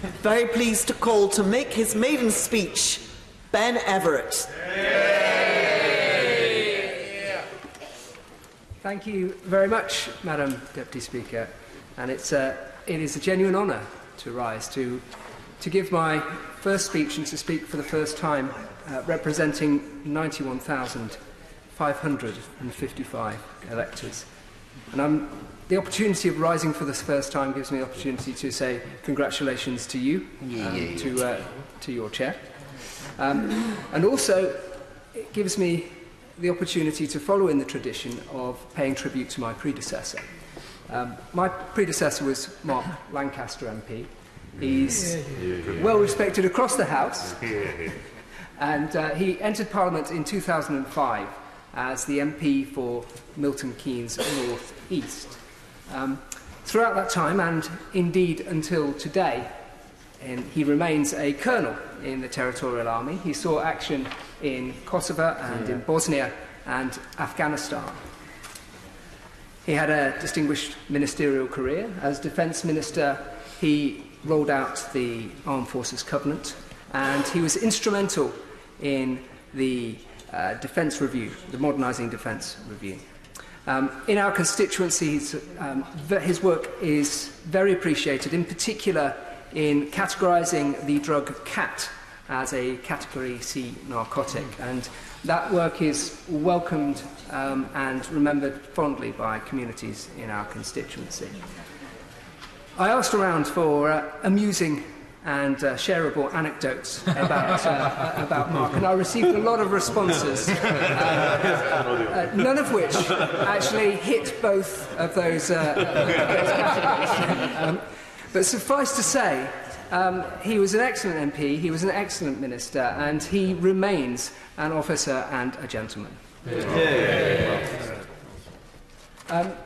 Very pleased to call to make his maiden speech, Ben Everitt. Thank you very much, Madam Deputy Speaker, and it is a genuine honour to rise to give my first speech and to speak for the first time representing 91,555 electors. And the opportunity of rising for the first time gives me the opportunity to say congratulations to you, to your chair. And also, it gives me the opportunity to follow in the tradition of paying tribute to my predecessor. My predecessor was Mark Lancaster MP. He's well respected across the House, and he entered Parliament in 2005 as the MP for Milton Keynes North East. Throughout that time, and indeed until today, he remains a colonel in the Territorial Army. He saw action in Kosovo and in Bosnia and Afghanistan. He had a distinguished ministerial career. As Defence Minister, he rolled out the Armed Forces Covenant, and he was instrumental in the Defence Review, the Modernising Defence Review. In our constituency, his work is very appreciated, in particular in categorising the drug cat as a Category C narcotic, and that work is welcomed and remembered fondly by communities in our constituency. I asked around for amusing and shareable anecdotes about Mark, and I received a lot of responses, none of which actually hit both of those categories. But suffice to say, he was an excellent MP, he was an excellent minister, and he remains an officer and a gentleman.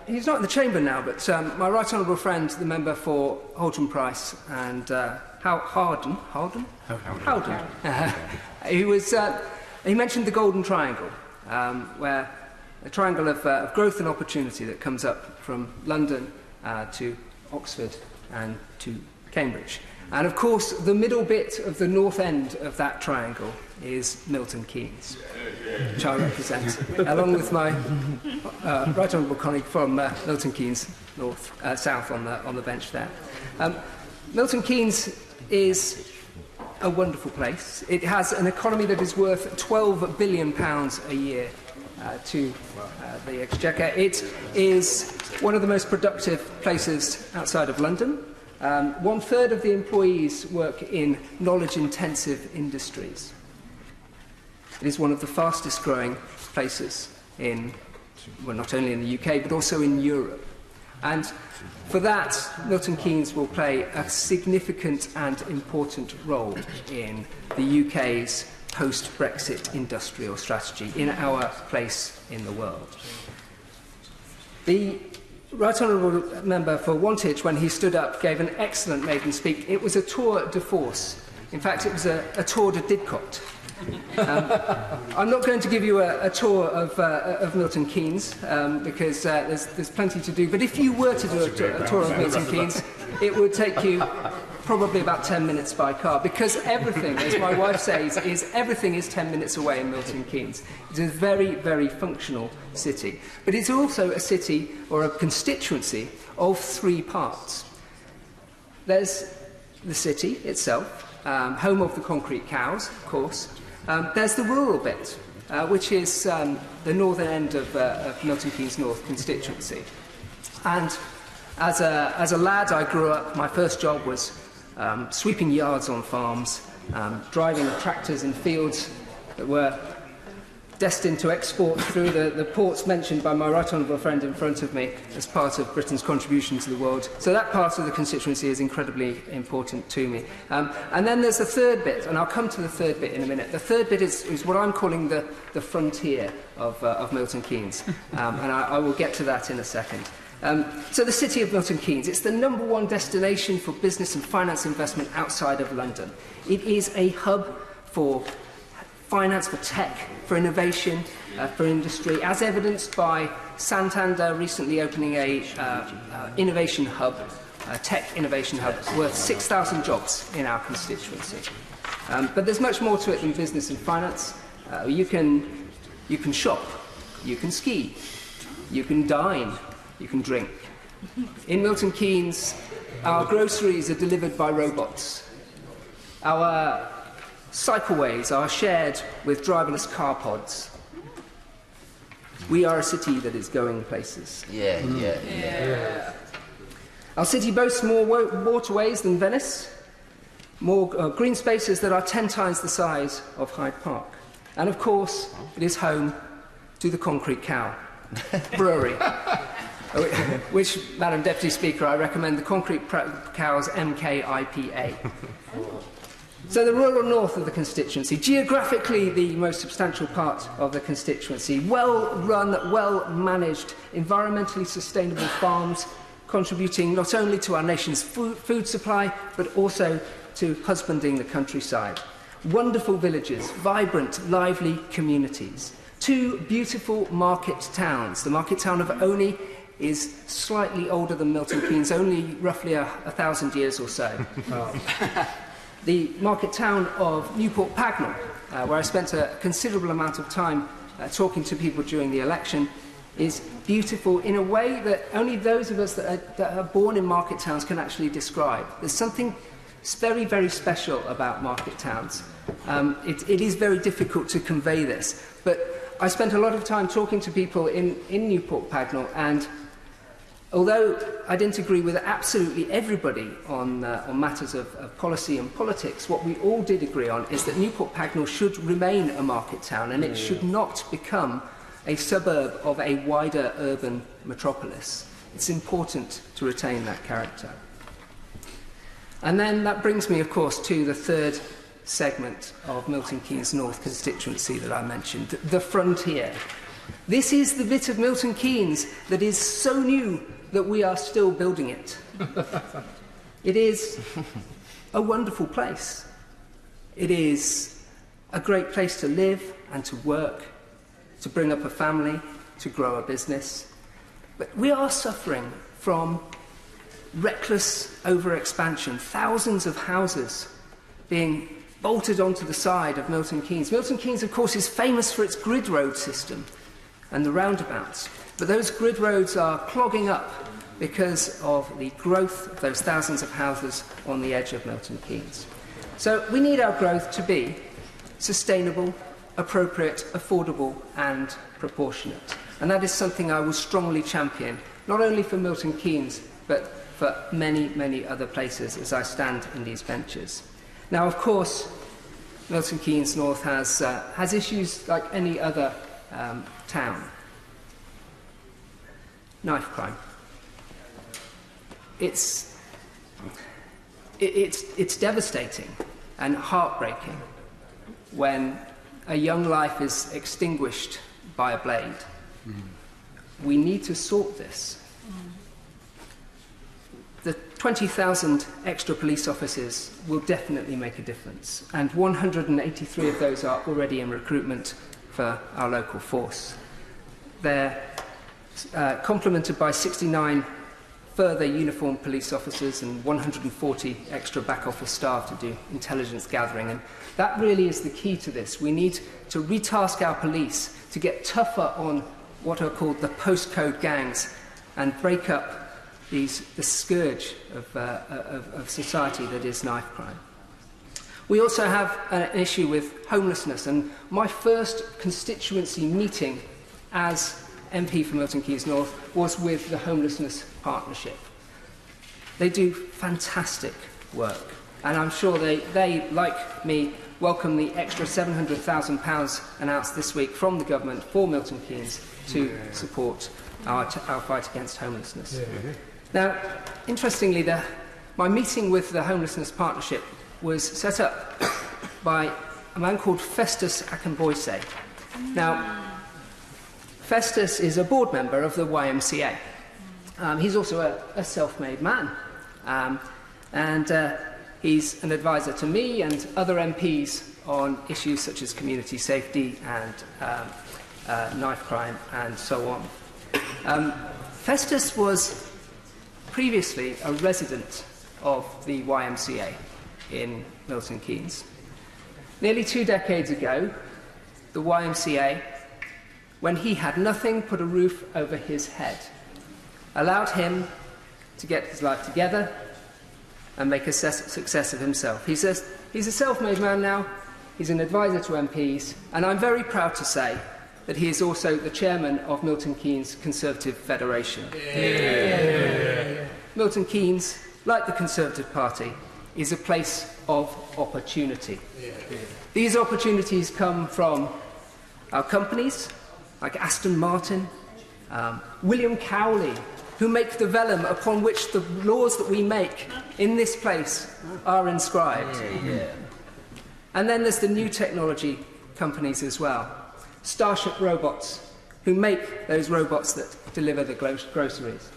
He's not in the chamber now, but my right honourable friend, the member for Holdham Price and Howden, he mentioned the Golden Triangle, where a triangle of growth and opportunity that comes up from London to Oxford and to Cambridge. And of course, the middle bit of the north end of that triangle is Milton Keynes, which I represent, along with my right honourable colleague from Milton Keynes North, South on the bench there. Milton Keynes is a wonderful place. It has an economy that is worth £12 billion a year to the Exchequer. It is one of the most productive places outside of London. 1/3 of the employees work in knowledge-intensive industries. It is one of the fastest growing places not only in the UK, but also in Europe. And for that, Milton Keynes will play a significant and important role in the UK's post-Brexit industrial strategy, in our place in the world. The Right Honourable Member for Wantage, when he stood up, gave an excellent maiden speech. It was a tour de force. In fact, it was a tour de didcot. I'm not going to give you a tour of Milton Keynes because there's plenty to do. But if you were to do a tour of Milton Keynes, it would take you probably about 10 minutes by car, because everything, as my wife says, everything is 10 minutes away in Milton Keynes. It's a very, very functional city. But it's also a city, or a constituency, of three parts. There's the city itself, home of the concrete cows, of course. There's the rural bit, which is the northern end of Milton Keynes North constituency. And as a lad, I grew up, my first job was sweeping yards on farms, driving tractors in fields that were destined to export through the ports mentioned by my right honourable friend in front of me as part of Britain's contribution to the world. So that part of the constituency is incredibly important to me. And then there's the third bit, and I'll come to the third bit in a minute. The third bit is what I'm calling the frontier of Milton Keynes, and I will get to that in a second. So the city of Milton Keynes, it's the #1 destination for business and finance investment outside of London. It is a hub for finance, for tech, for innovation, for industry, as evidenced by Santander recently opening a innovation hub a tech innovation hub worth 6,000 jobs in our constituency. But there's much more to it than business and finance. You can shop, you can ski, you can dine, you can drink. In Milton Keynes, our groceries are delivered by robots. Our cycleways are shared with driverless car pods. We are a city that is going places. Yeah. Our city boasts more waterways than Venice, more green spaces that are 10 times the size of Hyde Park. And of course, it is home to the Concrete Cow Brewery, which, Madam Deputy Speaker, I recommend the Concrete Cow's MK-IPA. So the rural north of the constituency, geographically the most substantial part of the constituency, well-run, well-managed, environmentally sustainable farms, contributing not only to our nation's food supply, but also to husbanding the countryside. Wonderful villages, vibrant, lively communities. 2 beautiful market towns. The market town of Oney is slightly older than Milton Keynes, only roughly 1,000 years or so. The market town of Newport Pagnell, where I spent a considerable amount of time talking to people during the election, is beautiful in a way that only those of us that are born in market towns can actually describe. There's something very, very special about market towns. It is very difficult to convey this, but I spent a lot of time talking to people in Newport Pagnell, and although I didn't agree with absolutely everybody on matters of policy and politics, what we all did agree on is that Newport Pagnell should remain a market town, and it should not become a suburb of a wider urban metropolis. It's important to retain that character. And then that brings me, of course, to the third segment of Milton Keynes North constituency that I mentioned, the frontier. This is the bit of Milton Keynes that is so new that we are still building it. It is a wonderful place. It is a great place to live and to work, to bring up a family, to grow a business. But we are suffering from reckless overexpansion, thousands of houses being bolted onto the side of Milton Keynes. Milton Keynes, of course, is famous for its grid road system and the roundabouts, but those grid roads are clogging up because of the growth of those thousands of houses on the edge of Milton Keynes. So we need our growth to be sustainable, appropriate, affordable and proportionate. And that is something I will strongly champion, not only for Milton Keynes, but for many, many other places as I stand in these benches. Now, of course, Milton Keynes North has issues like any other town. Knife crime. It's devastating and heartbreaking when a young life is extinguished by a blade. We need to sort this. The 20,000 extra police officers will definitely make a difference, and 183 of those are already in recruitment for our local force. They're complemented by 69 further uniformed police officers and 140 extra back office staff to do intelligence gathering, and that really is the key to this. We need to retask our police to get tougher on what are called the postcode gangs and break up the scourge of society that is knife crime. We also have an issue with homelessness, and my first constituency meeting as MP for Milton Keynes North was with the Homelessness Partnership. They do fantastic work, and I'm sure they like me, welcome the extra £700,000 announced this week from the government for Milton Keynes to support our fight against homelessness. Now, interestingly, my meeting with the Homelessness Partnership was set up by a man called Festus Akamboise. Now, Festus is a board member of the YMCA. He's also a self-made man, and he's an advisor to me and other MPs on issues such as community safety and knife crime and so on. Festus was previously a resident of the YMCA in Milton Keynes. Nearly 2 decades ago, the YMCA, when he had nothing but a roof over his head, allowed him to get his life together and make a success of himself. He's a self-made man now, he's an advisor to MPs, and I'm very proud to say that he is also the chairman of Milton Keynes Conservative Federation. Milton Keynes, like the Conservative Party, is a place of opportunity. These opportunities come from our companies, like Aston Martin, William Cowley, who make the vellum upon which the laws that we make in this place are inscribed. And then there's the new technology companies as well. Starship Robots, who make those robots that deliver the groceries.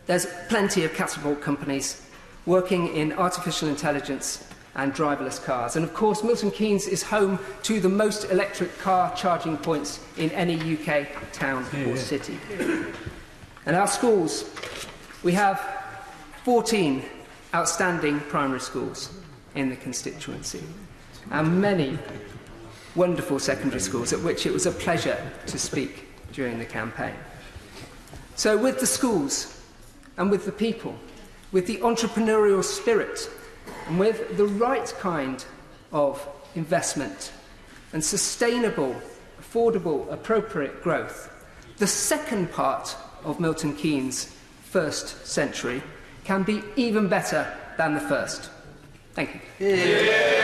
There's plenty of catapult companies working in artificial intelligence and driverless cars. And of course, Milton Keynes is home to the most electric car charging points in any UK town or city. And our schools, we have 14 outstanding primary schools in the constituency, and many wonderful secondary schools at which it was a pleasure to speak during the campaign. So with the schools and with the people, with the entrepreneurial spirit and with the right kind of investment and sustainable, affordable, appropriate growth, the second part of Milton Keynes' first century can be even better than the first. Thank you.